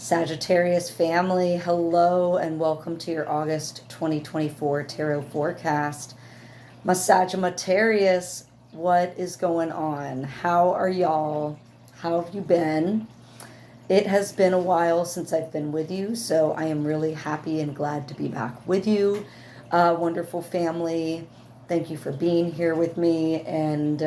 Sagittarius family, hello and welcome to your August 2024 tarot forecast. My Sagittarius, what is going on? How are y'all? How have you been? It has been a while since I've been with you, so I am really happy and glad to be back with you. Wonderful family. Thank you for being here with me and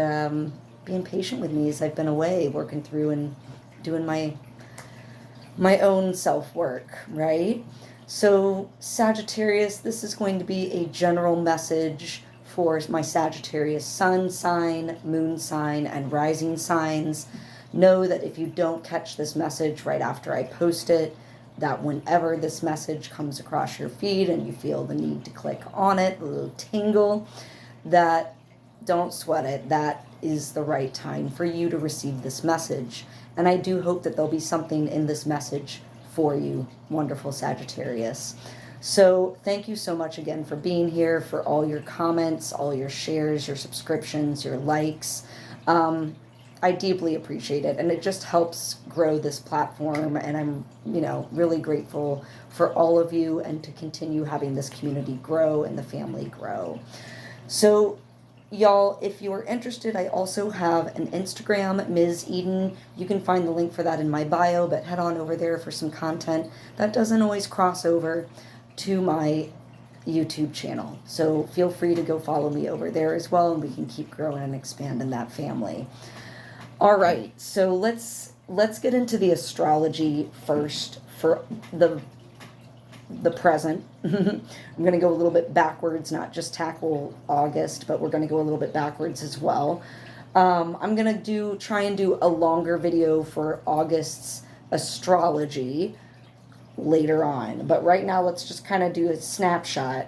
being patient with me as I've been away, working through and doing my own self-work, right? So Sagittarius, this is going to be a general message for my Sagittarius sun sign, moon sign, and rising signs. Know that if you don't catch this message right after I post it, that whenever this message comes across your feed and you feel the need to click on it, a little tingle, that don't sweat it. That is the right time for you to receive this message. And I do hope that there'll be something in this message for you, wonderful Sagittarius. So thank you so much again for being here, for all your comments, all your shares, your subscriptions, your likes. I deeply appreciate it, and it just helps grow this platform, and I'm, really grateful for all of you and to continue having this community grow and the family grow. So y'all, if you are interested, I also have an Instagram, Ms. Eden. You can find the link for that in my bio, but head on over there for some content that doesn't always cross over to my YouTube channel. So feel free to go follow me over there as well, and we can keep growing and expanding that family. All right, so let's get into the astrology first for the present. I'm going to go a little bit backwards, not just tackle August, but we're going to go a little bit backwards as well. I'm going to try and do a longer video for August's astrology later on. But right now, let's just kind of do a snapshot.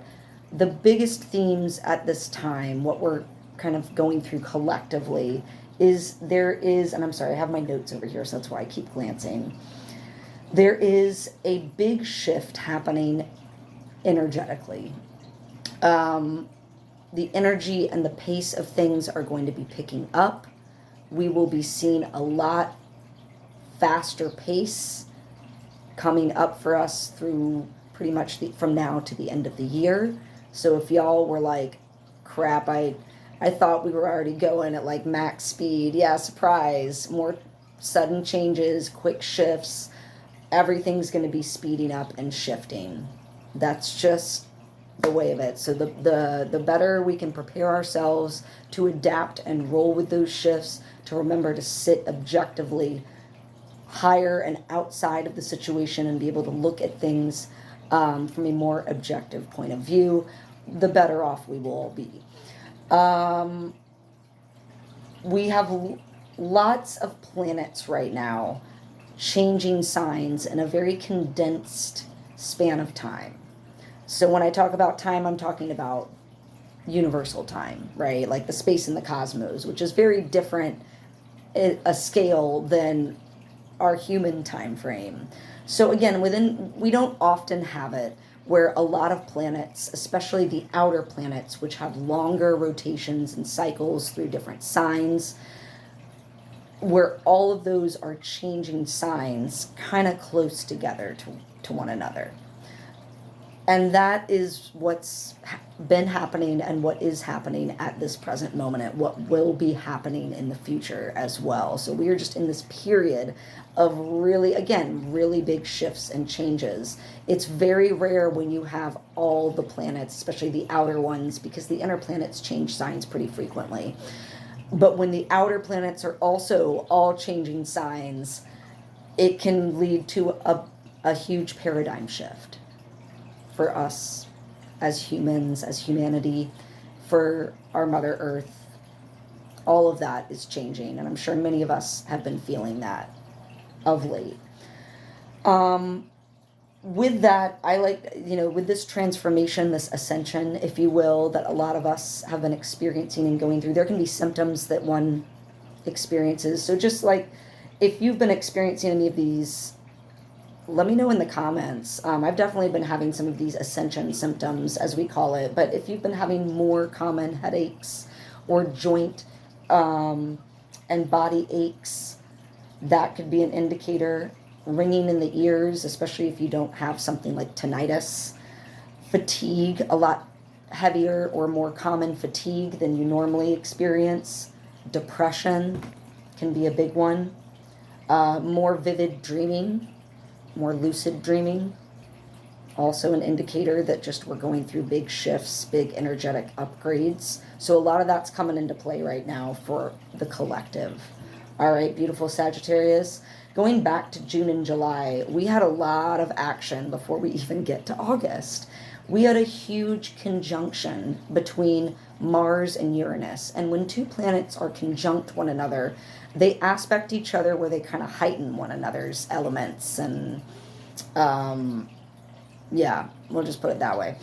The biggest themes at this time, what we're kind of going through collectively, is and I'm sorry, I have my notes over here, so that's why I keep glancing. There is a big shift happening energetically. The energy and the pace of things are going to be picking up. We will be seeing a lot faster pace coming up for us through pretty much from now to the end of the year. So if y'all were like, crap, I thought we were already going at like max speed. Yeah, surprise. More sudden changes, quick shifts. Everything's going to be speeding up and shifting. That's just the way of it. So the better we can prepare ourselves to adapt and roll with those shifts, to remember to sit objectively higher and outside of the situation and be able to look at things from a more objective point of view, the better off we will all be. We have lots of planets right now changing signs in a very condensed span of time. So when I talk about time, I'm talking about universal time, right? Like the space in the cosmos, which is very different a scale than our human time frame. So again, we don't often have it where a lot of planets, especially the outer planets, which have longer rotations and cycles through different signs, where all of those are changing signs kind of close together to one another. And that is what's been happening and what is happening at this present moment, and what will be happening in the future as well. So we are just in this period of really big shifts and changes. It's very rare when you have all the planets, especially the outer ones, because the inner planets change signs pretty frequently. But when the outer planets are also all changing signs, it can lead to a huge paradigm shift for us as humans, as humanity, for our Mother Earth. All of that is changing, and I'm sure many of us have been feeling that of late. With that, I with this transformation, this ascension, if you will, that a lot of us have been experiencing and going through, there can be symptoms that one experiences. So just like, if you've been experiencing any of these, let me know in the comments. I've definitely been having some of these ascension symptoms, as we call it, but if you've been having more common headaches or joint and body aches, that could be an indicator. ringing in the ears, especially if you don't have something like tinnitus, fatigue, a lot heavier or more common fatigue than you normally experience, depression can be a big one, more vivid dreaming, more lucid dreaming, also an indicator that just we're going through big shifts, big energetic upgrades. So a lot of that's coming into play right now for the collective. All right, beautiful Sagittarius. Going back to June and July, we had a lot of action before we even get to August. We had a huge conjunction between Mars and Uranus. And when two planets are conjunct one another, they aspect each other where they kind of heighten one another's elements. And yeah, we'll just put it that way.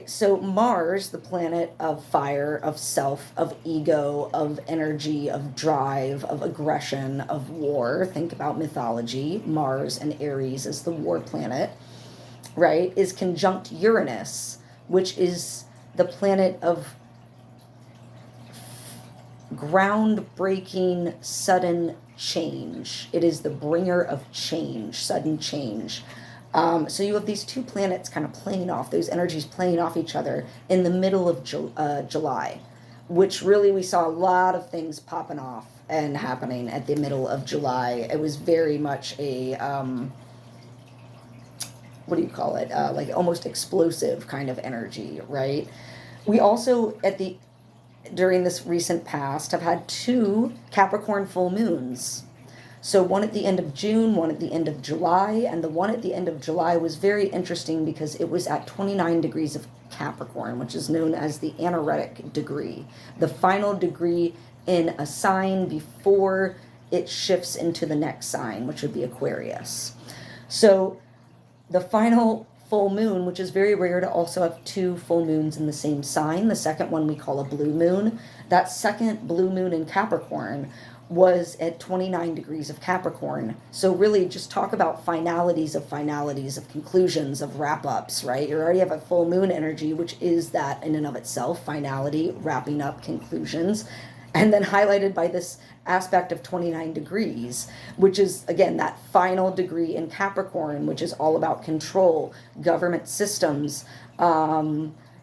So Mars, the planet of fire, of self, of ego, of energy, of drive, of aggression, of war. Think about mythology. Mars and Aries is the war planet, right? Is conjunct Uranus, which is the planet of groundbreaking, sudden change. It is the bringer of change, sudden change. So you have these two planets kind of playing off, those energies playing off each other in the middle of July, which really we saw a lot of things popping off and happening at the middle of July. It was very much a, what do you call it? Like almost explosive kind of energy, right? We also, during this recent past, have had 2 Capricorn full moons. So one at the end of June, one at the end of July, and the one at the end of July was very interesting because it was at 29 degrees of Capricorn, which is known as the anaretic degree, the final degree in a sign before it shifts into the next sign, which would be Aquarius. So the final full moon, which is very rare to also have 2 full moons in the same sign, the second one we call a blue moon, that second blue moon in Capricorn was at 29 degrees of Capricorn. So really just talk about finalities, of conclusions, of wrap-ups, right? You already have a full moon energy, which is that in and of itself, finality, wrapping up, conclusions, and then highlighted by this aspect of 29 degrees, which is, again, that final degree in Capricorn, which is all about control, government systems,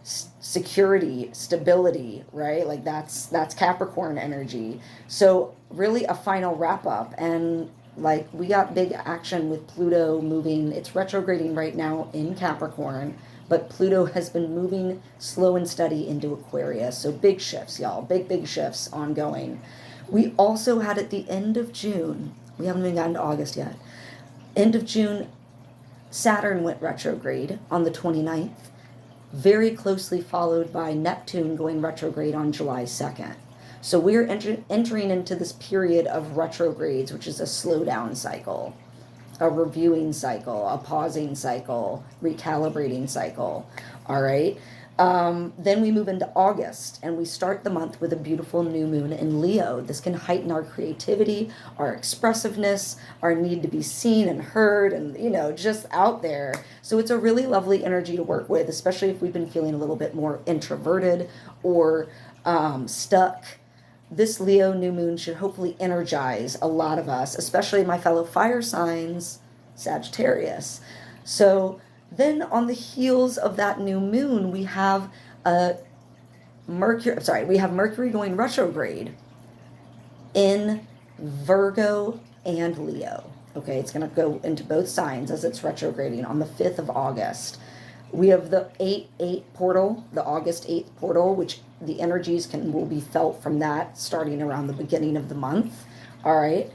security, stability, right? Like that's Capricorn energy. So really a final wrap up, and like we got big action with Pluto moving. It's retrograding right now in Capricorn, but Pluto has been moving slow and steady into Aquarius. So big shifts, y'all, big shifts ongoing. We also had at the end of June, we haven't even gotten to August yet, end of June, Saturn went retrograde on the 29th. Very closely followed by Neptune going retrograde on July 2nd. So we're entering into this period of retrogrades, which is a slowdown cycle, a reviewing cycle, a pausing cycle, recalibrating cycle. All right. Then we move into August, and we start the month with a beautiful new moon in Leo. This can heighten our creativity, our expressiveness, our need to be seen and heard and, just out there. So it's a really lovely energy to work with, especially if we've been feeling a little bit more introverted or stuck. This Leo new moon should hopefully energize a lot of us, especially my fellow fire signs, Sagittarius. So then on the heels of that new moon, we have Mercury going retrograde in Virgo and Leo. Okay, it's going to go into both signs as it's retrograding on the 5th of August. We have the 8-8 portal, the August 8th portal, which the energies will be felt from that starting around the beginning of the month. All right.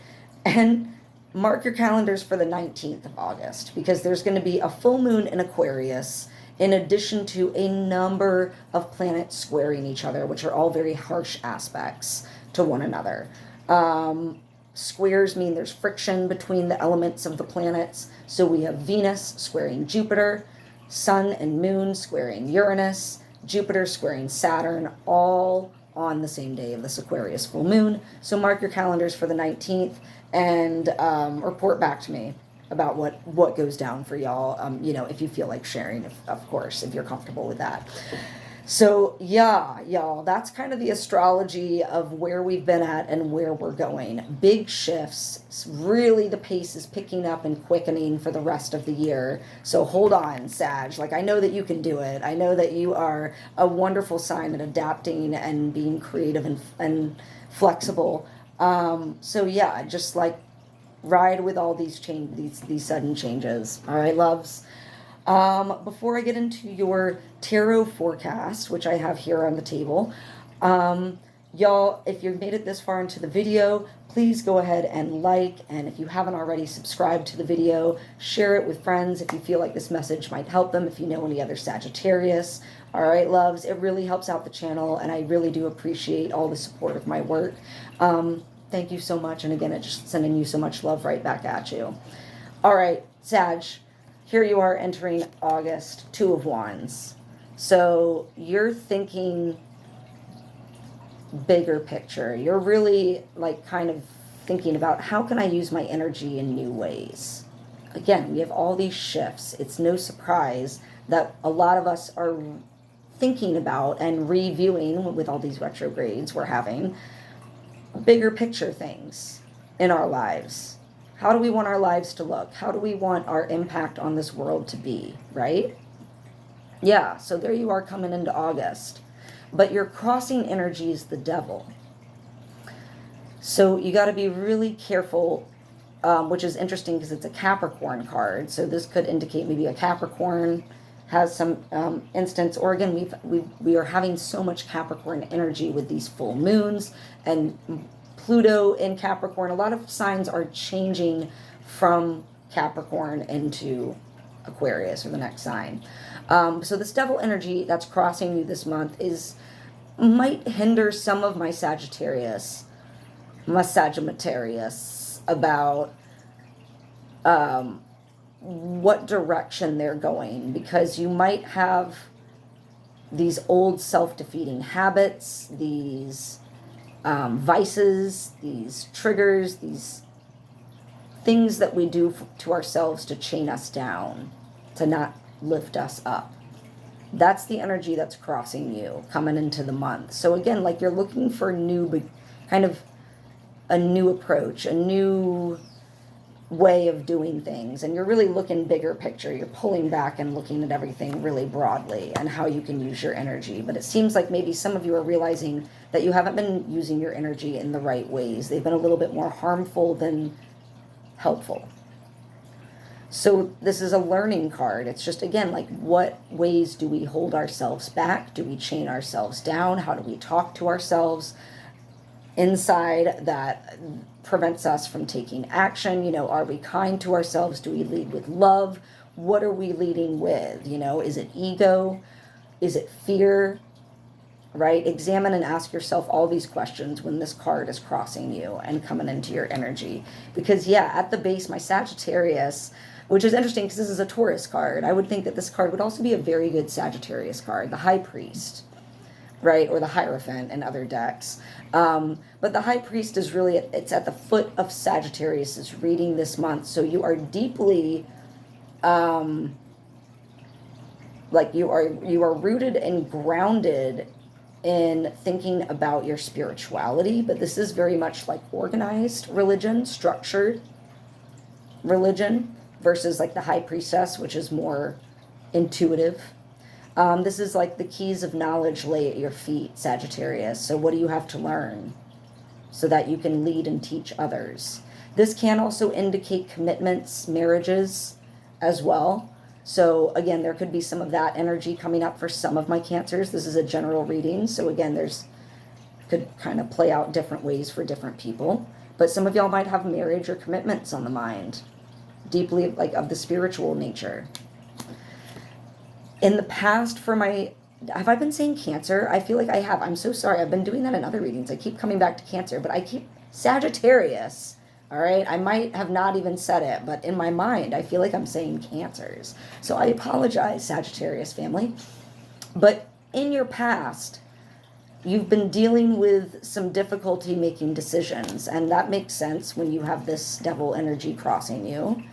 And mark your calendars for the 19th of August, because there's going to be a full moon in Aquarius, in addition to a number of planets squaring each other, which are all very harsh aspects to one another. Squares mean there's friction between the elements of the planets. So we have Venus squaring Jupiter, Sun and Moon squaring Uranus, Jupiter squaring Saturn, all on the same day of this Aquarius full moon. So mark your calendars for the 19th and report back to me about what goes down for y'all, if you feel like sharing, of course, if you're comfortable with that. So yeah, y'all, that's kind of the astrology of where we've been at and where we're going. Big shifts. Really, the pace is picking up and quickening for the rest of the year. So hold on, Sag. Like, I know that you can do it. I know that you are a wonderful sign at adapting and being creative and flexible. So yeah, just like ride with all these these sudden changes. All right, loves. Before I get into your tarot forecast, which I have here on the table, y'all, if you've made it this far into the video, please go ahead and like, and if you haven't already, subscribe to the video, share it with friends if you feel like this message might help them, if you know any other Sagittarius. All right, loves, it really helps out the channel, and I really do appreciate all the support of my work. Thank you so much, and again, it's just sending you so much love right back at you. All right, Sag. Here you are entering August, Two of Wands. So you're thinking bigger picture. You're really like kind of thinking about how can I use my energy in new ways? Again, we have all these shifts. It's no surprise that a lot of us are thinking about and reviewing with all these retrogrades we're having bigger picture things in our lives. How do we want our lives to look? How do we want our impact on this world to be, right? Yeah, so there you are coming into August. But your crossing energy is the devil. So you got to be really careful, which is interesting because it's a Capricorn card. So this could indicate maybe a Capricorn has some instance. Or again, we are having so much Capricorn energy with these full moons and Pluto in Capricorn. A lot of signs are changing from Capricorn into Aquarius, or the next sign. So this devil energy that's crossing you this month might hinder some of my Sagittarius, about what direction they're going, because you might have these old self-defeating habits, these vices, these triggers, these things that we do to ourselves to chain us down, to not lift us up. That's the energy that's crossing you coming into the month. So again, like you're looking for kind of a new approach, a new way of doing things, and you're really looking bigger picture. You're pulling back and looking at everything really broadly and how you can use your energy. But it seems like maybe some of you are realizing that you haven't been using your energy in the right ways. They've been a little bit more harmful than helpful. So this is a learning card. It's just, again, like, what ways do we hold ourselves back? Do we chain ourselves down? How do we talk to ourselves inside that prevents us from taking action? You know, are we kind to ourselves? Do we lead with love? What are we leading with? You know, is it ego? Is it fear? Right? Examine and ask yourself all these questions when this card is crossing you and coming into your energy. Because yeah, at the base, my Sagittarius, which is interesting because this is a Taurus card, I would think that this card would also be a very good Sagittarius card, the High Priest, right? Or the Hierophant in other decks. But the High Priest is really, it's at the foot of Sagittarius's reading this month. So you are deeply, like you are rooted and grounded in thinking about your spirituality. But this is very much like organized religion, structured religion, versus like the High Priestess, which is more intuitive. This is like the keys of knowledge lay at your feet, Sagittarius. So what do you have to learn so that you can lead and teach others? This can also indicate commitments, marriages as well. So again, there could be some of that energy coming up for some of my Cancers. This is a general reading. So again, could kind of play out different ways for different people. But some of y'all might have marriage or commitments on the mind, deeply like of the spiritual nature. In the past, have I been saying Cancer? I feel like I have. I'm so sorry. I've been doing that in other readings. I keep coming back to Cancer, but I keep Sagittarius. All right. I might have not even said it, but in my mind, I feel like I'm saying Cancers. So I apologize, Sagittarius family. But in your past, you've been dealing with some difficulty making decisions, and that makes sense when you have this devil energy crossing you.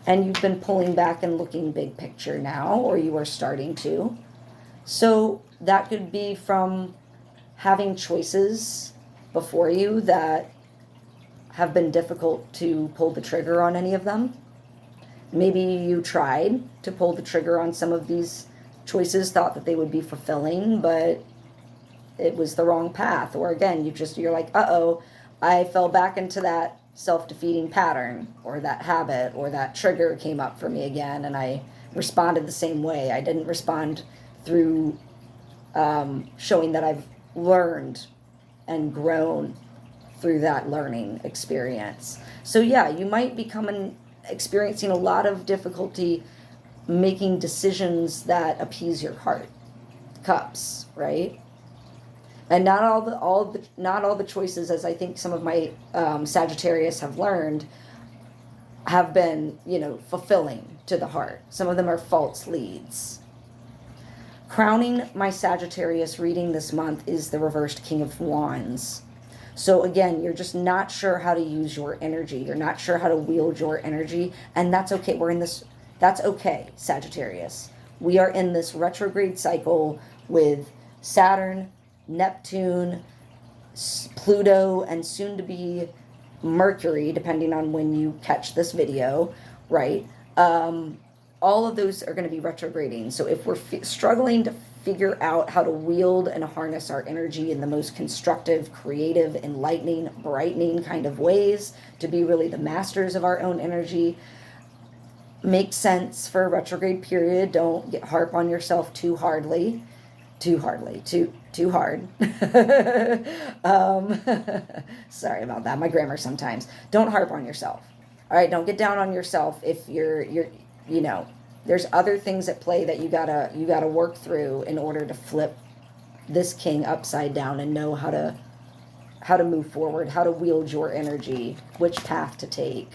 And you've been pulling back and looking big picture now, or you are starting to. So that could be from having choices before you that have been difficult to pull the trigger on any of them. Maybe you tried to pull the trigger on some of these choices, thought that they would be fulfilling, but it was the wrong path. Or again, you're like, uh-oh, I fell back into that self-defeating pattern, or that habit, or that trigger came up for me again, and I responded the same way. I didn't respond through showing that I've learned and grown through that learning experience. So yeah, you might be experiencing a lot of difficulty making decisions that appease your heart. Cups, right? And not all the choices, as I think some of my Sagittarius have learned, have been, fulfilling to the heart. Some of them are false leads. Crowning my Sagittarius reading this month is the reversed King of Wands. So again, you're just not sure how to use your energy. You're not sure how to wield your energy, and that's okay. That's okay, Sagittarius. We are in this retrograde cycle with Saturn, Neptune, Pluto, and soon to be Mercury, depending on when you catch this video, right? All of those are going to be retrograding. So if we're struggling to figure out how to wield and harness our energy in the most constructive, creative, enlightening, brightening kind of ways to be really the masters of our own energy, makes sense for a retrograde period. Don't harp on yourself too hard. Sorry about that. My grammar sometimes. Don't harp on yourself. All right. Don't get down on yourself if you're there's other things at play that you gotta work through in order to flip this king upside down and know how to move forward, how to wield your energy, which path to take.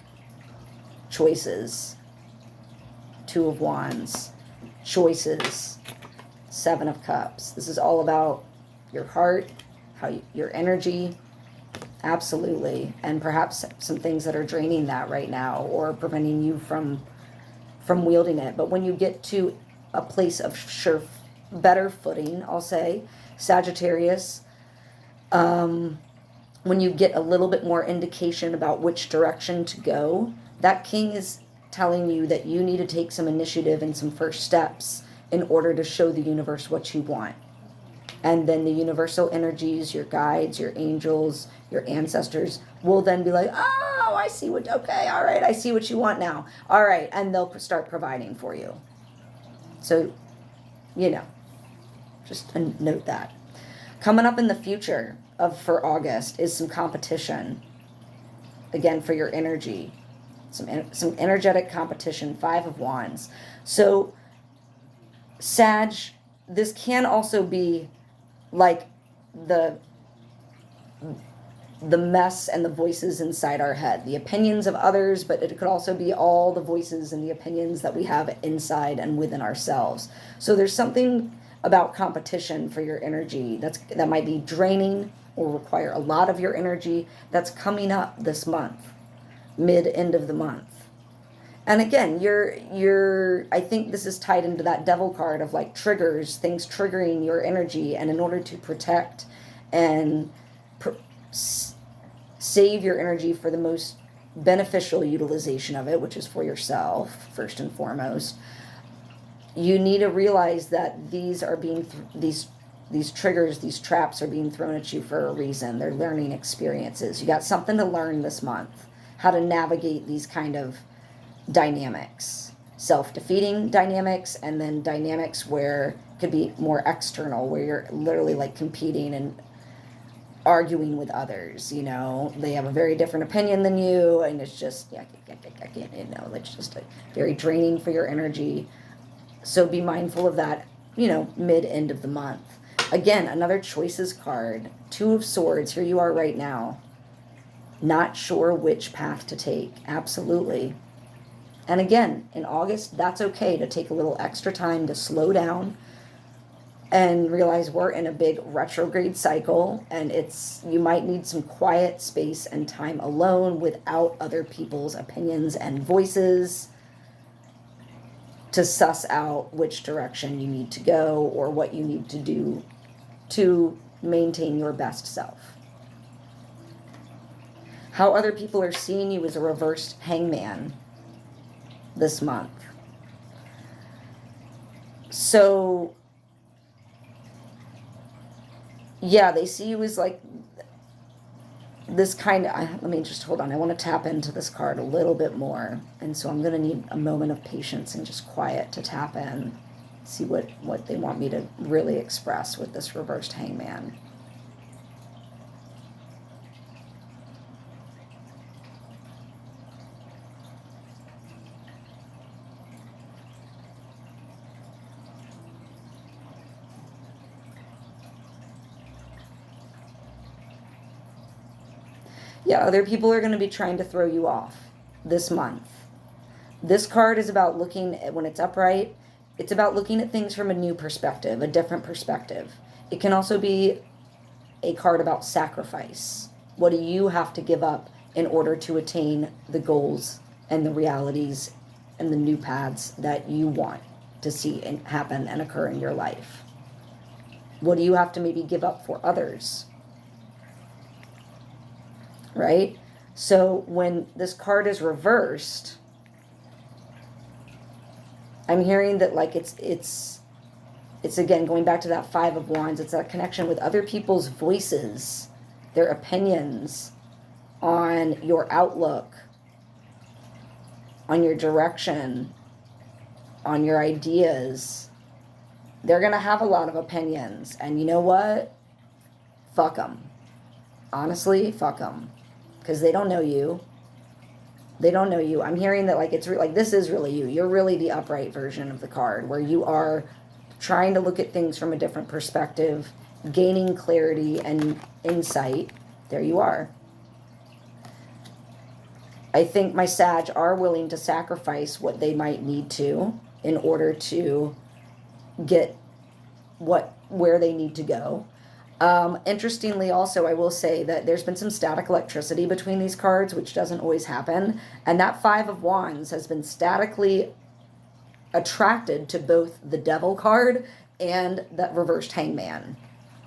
Choices. Two of Wands. Choices. Seven of Cups. This is all about your heart, your energy. Absolutely. And perhaps some things that are draining that right now or preventing you from wielding it. But when you get to a place of better footing, I'll say, Sagittarius, when you get a little bit more indication about which direction to go, that king is telling you that you need to take some initiative and some first steps in order to show the universe what you want. And then the universal energies, your guides, your angels, your ancestors will then be like, oh, I see okay, all right, I see what you want now. All right, and they'll start providing for you. So, just note that. Coming up in the future for August is some competition. Again, for your energy. Some energetic competition, Five of Wands. So, Sag, this can also be like the mess and the voices inside our head, the opinions of others, but it could also be all the voices and the opinions that we have inside and within ourselves. So there's something about competition for your energy that might be draining or require a lot of your energy that's coming up this month, end of the month. And again, I think this is tied into that devil card of like triggers, things triggering your energy. And in order to protect and save your energy for the most beneficial utilization of it, which is for yourself, first and foremost, you need to realize that these triggers, these traps are being thrown at you for a reason. They're learning experiences. You got something to learn this month, how to navigate these kind of dynamics, self-defeating dynamics, and then dynamics where it could be more external, where you're literally like competing and arguing with others. They have a very different opinion than you, and it's just I can't, it's just very draining for your energy. So be mindful of that, end of the month. Again, another choices card, Two of Swords. Here you are right now, not sure which path to take. Absolutely. And again, in August, that's okay to take a little extra time to slow down and realize we're in a big retrograde cycle, and you might need some quiet space and time alone without other people's opinions and voices. to suss out which direction you need to go or what you need to do to maintain your best self. How other people are seeing you as a reversed hangman this month. So, yeah, they see you as like this kind of, let me just hold on. I want to tap into this card a little bit more. And so I'm going to need a moment of patience and just quiet to tap in, see what they want me to really express with this reversed hangman. Yeah, other people are going to be trying to throw you off this month. This card is about looking at, when it's upright, it's about looking at things from a new perspective, a different perspective. It can also be a card about sacrifice. What do you have to give up in order to attain the goals and the realities and the new paths that you want to see and happen and occur in your life? What do you have to maybe give up for others? Right? So when this card is reversed, I'm hearing that like it's again going back to that Five of Wands. It's that connection with other people's voices, their opinions on your outlook, on your direction, on your ideas. They're going to have a lot of opinions, and you know what? Fuck them. Honestly, fuck them. Because they don't know you. They don't know you. I'm hearing that like it's like this is really you. You're really the upright version of the card, where you are trying to look at things from a different perspective, gaining clarity and insight. There you are. I think my Sag are willing to sacrifice what they might need to in order to get where they need to go. Interestingly, also, I will say that there's been some static electricity between these cards, which doesn't always happen. And that Five of Wands has been statically attracted to both the Devil card and that reversed Hangman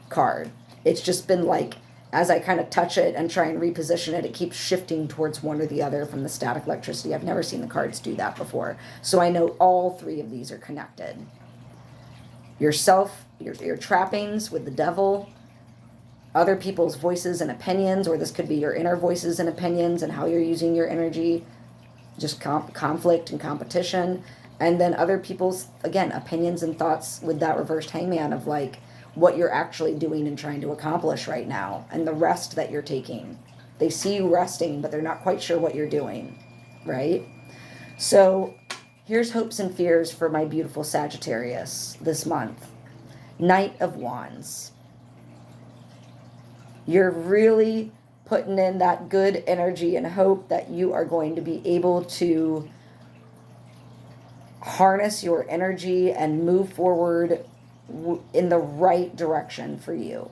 card. It's just been like, as I kind of touch it and try and reposition it, it keeps shifting towards one or the other from the static electricity. I've never seen the cards do that before. So I know all three of these are connected. Yourself, your trappings with the Devil, other people's voices and opinions, or this could be your inner voices and opinions and how you're using your energy, just conflict and competition, and then other people's, again, opinions and thoughts with that reversed Hangman of like what you're actually doing and trying to accomplish right now and the rest that you're taking. They see you resting, but they're not quite sure what you're doing, right? So here's hopes and fears for my beautiful Sagittarius this month. Knight of Wands. You're really putting in that good energy and hope that you are going to be able to harness your energy and move forward in the right direction for you.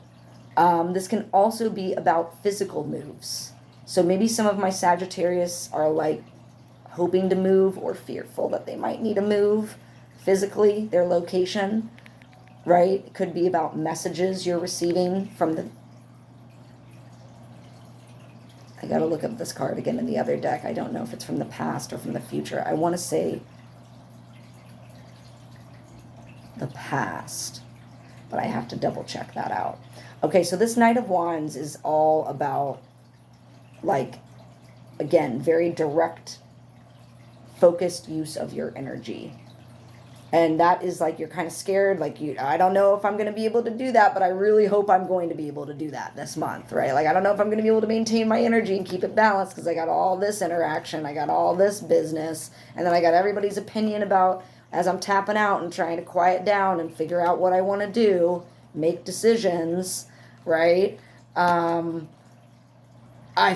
This can also be about physical moves. So maybe some of my Sagittarius are like hoping to move or fearful that they might need to move physically, their location, right? It could be about messages you're receiving from the... I got to look up this card again in the other deck. I don't know if it's from the past or from the future. I want to say the past, but I have to double check that out. Okay, so this Knight of Wands is all about, like, again, very direct, focused use of your energy. And that is like, you're kind of scared, like, I don't know if I'm going to be able to do that, but I really hope I'm going to be able to do that this month, right? Like, I don't know if I'm going to be able to maintain my energy and keep it balanced because I got all this interaction, I got all this business, and then I got everybody's opinion about, as I'm tapping out and trying to quiet down and figure out what I want to do, make decisions, right? I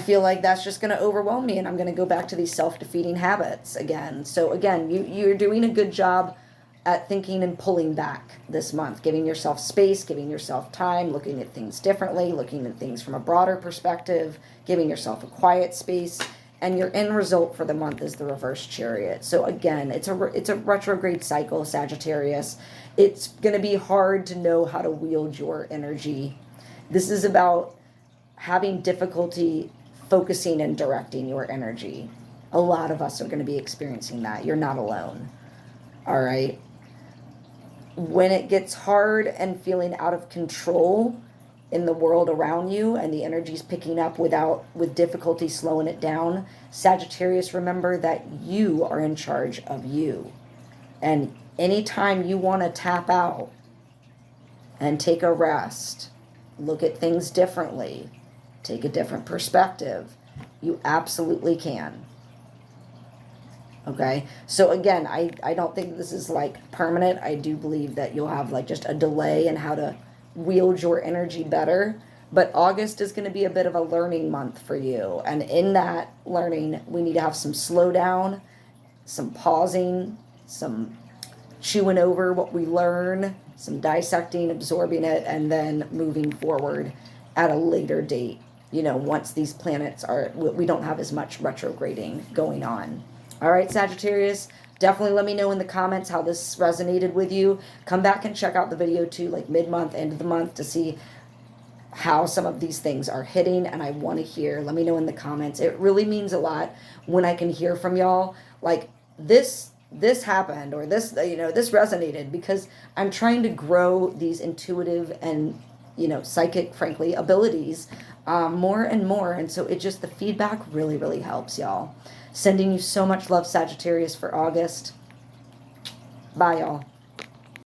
feel like that's just going to overwhelm me, and I'm going to go back to these self-defeating habits again. So again, you're doing a good job at thinking and pulling back this month, giving yourself space, giving yourself time, looking at things differently, looking at things from a broader perspective, giving yourself a quiet space, And your end result for the month is the reverse Chariot. So again, it's a retrograde cycle, Sagittarius. It's going to be hard to know how to wield your energy. This is about having difficulty focusing and directing your energy. A lot of us are going to be experiencing that. You're not alone. All right. When it gets hard and feeling out of control in the world around you and the energy's picking up with difficulty slowing it down, Sagittarius, remember that you are in charge of you. And anytime you want to tap out and take a rest, look at things differently, take a different perspective, you absolutely can. Okay, so again, I don't think this is like permanent. I do believe that you'll have like just a delay in how to wield your energy better. But August is going to be a bit of a learning month for you. And in that learning, we need to have some slowdown, some pausing, some chewing over what we learn, some dissecting, absorbing it, and then moving forward at a later date. You know, once these planets we don't have as much retrograding going on. All right, Sagittarius, definitely let me know in the comments how this resonated with you. Come back and check out the video too, like mid-month, end of the month, to see how some of these things are hitting. And I want to hear, let me know in the comments. It really means a lot when I can hear from y'all, like this happened, or this, you know, this resonated, because I'm trying to grow these intuitive and, you know, psychic, frankly, abilities more and more. And so it just, the feedback really, really helps, y'all. Sending you so much love, Sagittarius, for August. Bye, y'all.